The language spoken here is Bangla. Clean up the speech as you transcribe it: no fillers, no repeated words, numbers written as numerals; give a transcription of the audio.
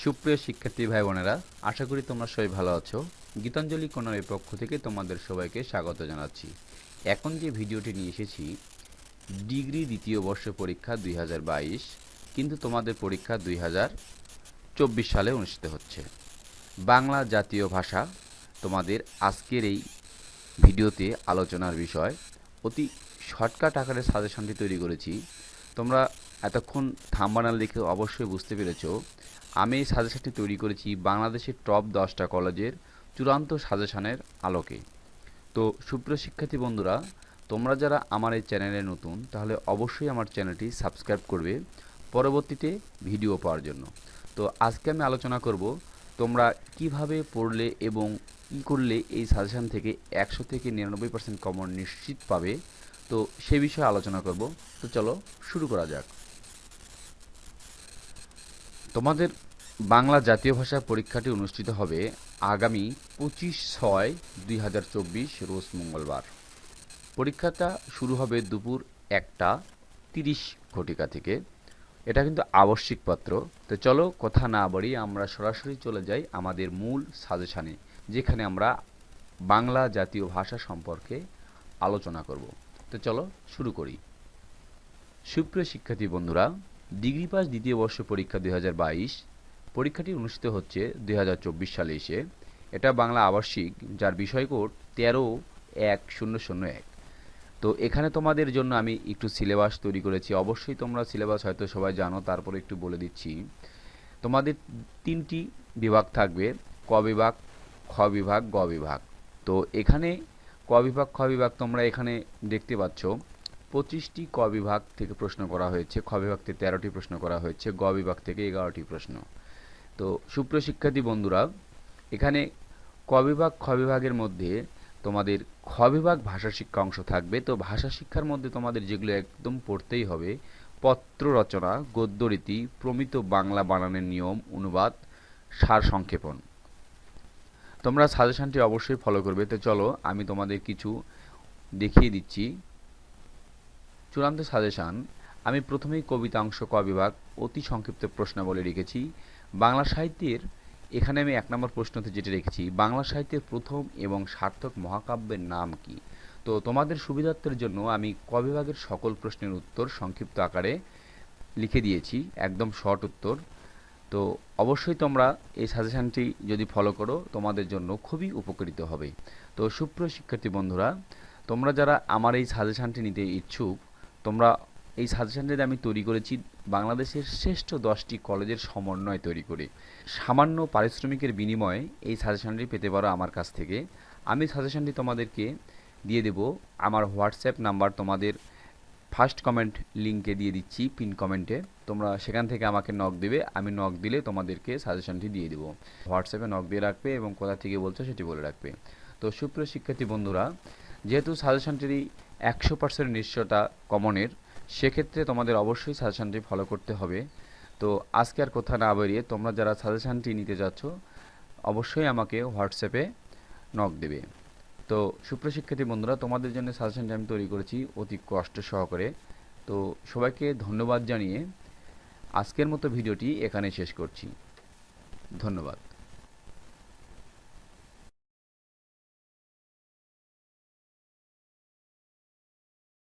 সুপ্রিয় শিক্ষার্থী ভাই বোনেরা, আশা করি তোমরা সবাই ভালো আছো। গীতাঞ্জলি কর্নারের পক্ষ থেকে তোমাদের সবাইকে স্বাগত জানাচ্ছি। এখন যে ভিডিওটি নিয়ে এসেছি, ডিগ্রি দ্বিতীয় বর্ষ পরীক্ষা 2022, কিন্তু তোমাদের পরীক্ষা 2024 সালে অনুষ্ঠিত হচ্ছে। বাংলা জাতীয় ভাষা তোমাদের আজকের এই ভিডিওতে আলোচনার বিষয়। অতি শর্টকাট আকারে সাজেশনটি তৈরি করেছি। তোমরা এতক্ষণ থাম্বনেল দেখে অবশ্যই বুঝতে পেরেছো আমি এই সাজেশনটি তৈরি করেছি বাংলাদেশের টপ 10টা কলেজের চূড়ান্ত সাজেশনের আলোকে। তো সুপ্রিয় শিক্ষার্থী বন্ধুরা, তোমরা যারা আমার এই চ্যানেলে নতুন, তাহলে অবশ্যই আমার চ্যানেলটি সাবস্ক্রাইব করবে পরবর্তীতে ভিডিও পাওয়ার জন্য। তো আজকে আমি আলোচনা করব তোমরা কিভাবে পড়লে এবং কী করলে এই সাজেশন থেকে 100 থেকে 99% কমন নিশ্চিত পাবে, তো সে বিষয়ে আলোচনা করব। তো চলো শুরু করা যাক। তোমাদের বাংলা জাতীয় ভাষা পরীক্ষাটি অনুষ্ঠিত হবে আগামী 25/6/2024 রোজ মঙ্গলবার। পরীক্ষাটা শুরু হবে দুপুর 1:30 থেকে। এটা কিন্তু আবশ্যিক পত্র। তো চলো কথা না বাড়িয়ে আমরা সরাসরি চলে যাই আমাদের মূল সাজেশানে, যেখানে আমরা বাংলা জাতীয় ভাষা সম্পর্কে আলোচনা করব। তো চলো শুরু করি। সুপ্রিয় শিক্ষার্থী বন্ধুরা, ডিগ্রি পাস দ্বিতীয় বর্ষ পরীক্ষা 2022 পরীক্ষাটি অনুষ্ঠিত হচ্ছে 2024 সালে এসে। এটা বাংলা আবাসিক, যার বিষয় কোড 13-1001। তো এখানে তোমাদের জন্য আমি একটু সিলেবাস তৈরি করেছি। অবশ্যই তোমরা সিলেবাস হয়তো সবাই জানো, তারপরে একটু বলে দিচ্ছি। তোমাদের 3টি বিভাগ থাকবে: ক বিভাগ, খ বিভাগ, গ বিভাগ। তো এখানে ক বিভাগ, খ বিভাগ তোমরা এখানে দেখতে পাচ্ছ 25টি ক বিভাগ থেকে প্রশ্ন করা হয়েছে, খ বিভাগ থেকে 13টি প্রশ্ন করা হয়েছে, গ বিভাগ থেকে 11টি প্রশ্ন। তো সুপ্রিয় শিক্ষার্থী বন্ধুরা, এখানে ক বিভাগ, খ বিভাগের মধ্যে তোমাদের খ বিভাগ ভাষা শিক্ষা অংশ থাকবে। তো ভাষা শিক্ষার মধ্যে তোমাদের যেগুলো একদম পড়তেই হবে: পত্র রচনা, গদ্যরীতি, প্রমিত বাংলা বানানের নিয়ম, অনুবাদ, সার সংক্ষেপণ। তোমরা সাজেশনটি অবশ্যই ফলো করবে। তো চলো আমি তোমাদের কিছু দেখিয়ে দিচ্ছি চূড়ান্ত সাজেশান। আমি প্রথমেই কবিতা অংশ ক বিভাগ অতি সংক্ষিপ্ত প্রশ্নাবলী লিখেছি। বাংলা সাহিত্যের এখানে আমি 1 নম্বর প্রশ্নতে যেটা রেখেছি, বাংলা সাহিত্যের প্রথম এবং সার্থক মহাকাব্যের নাম কি? তো তোমাদের সুবিধার্থের জন্য আমি ক বিভাগের সকল প্রশ্নের উত্তর সংক্ষিপ্ত আকারে লিখে দিয়েছি, একদম শর্ট উত্তর। তো অবশ্যই তোমরা এই সাজেশানটি যদি ফলো করো তোমাদের জন্য খুবই উপকৃত হবে। তো সুপ্রিয় শিক্ষার্থী বন্ধুরা, তোমরা যারা আমার এই সাজেশানটি নিতে ইচ্ছুক, তোমরা এই সাজেশানটিতে আমি তৈরি করেছি বাংলাদেশের শ্রেষ্ঠ 10টি কলেজের সমন্বয় তৈরি করে। সামান্য পারিশ্রমিকের বিনিময়ে এই সাজেশানটি পেতে পারো আমার কাছ থেকে। আমি সাজেশানটি তোমাদেরকে দিয়ে দেব আমার হোয়াটসঅ্যাপ নাম্বার, তোমাদের ফার্স্ট কমেন্ট লিঙ্কে দিয়ে দিচ্ছি, পিন কমেন্টে। তোমরা সেখান থেকে আমাকে নক দেবে, আমি নক দিলে তোমাদেরকে সাজেশানটি দিয়ে দেবো। হোয়াটসঅ্যাপে নক দিয়ে রাখবে এবং কোথা থেকে বলছো সেটি বলে রাখবে। তো সুপ্রিয় শিক্ষার্থী বন্ধুরা, যেহেতু সাজেশানটি 100% নিশ্চয়তা কমনের, সেক্ষেত্রে তোমাদের অবশ্যই সাজেশানটি ফলো করতে হবে। তো আজকে আর কথা না বেরিয়ে তোমরা যারা সাজেশানটি নিতে যাচ্ছ অবশ্যই আমাকে হোয়াটসঅ্যাপে নক দেবে। তো সুপ্রিয় শিক্ষার্থী বন্ধুরা, তোমাদের জন্য সাজেশনটি আমি তৈরি করেছি অতি কষ্ট সহকারে। তো সবাইকে ধন্যবাদ জানিয়ে আজকের মতো ভিডিওটি এখানে শেষ করছি। ধন্যবাদ।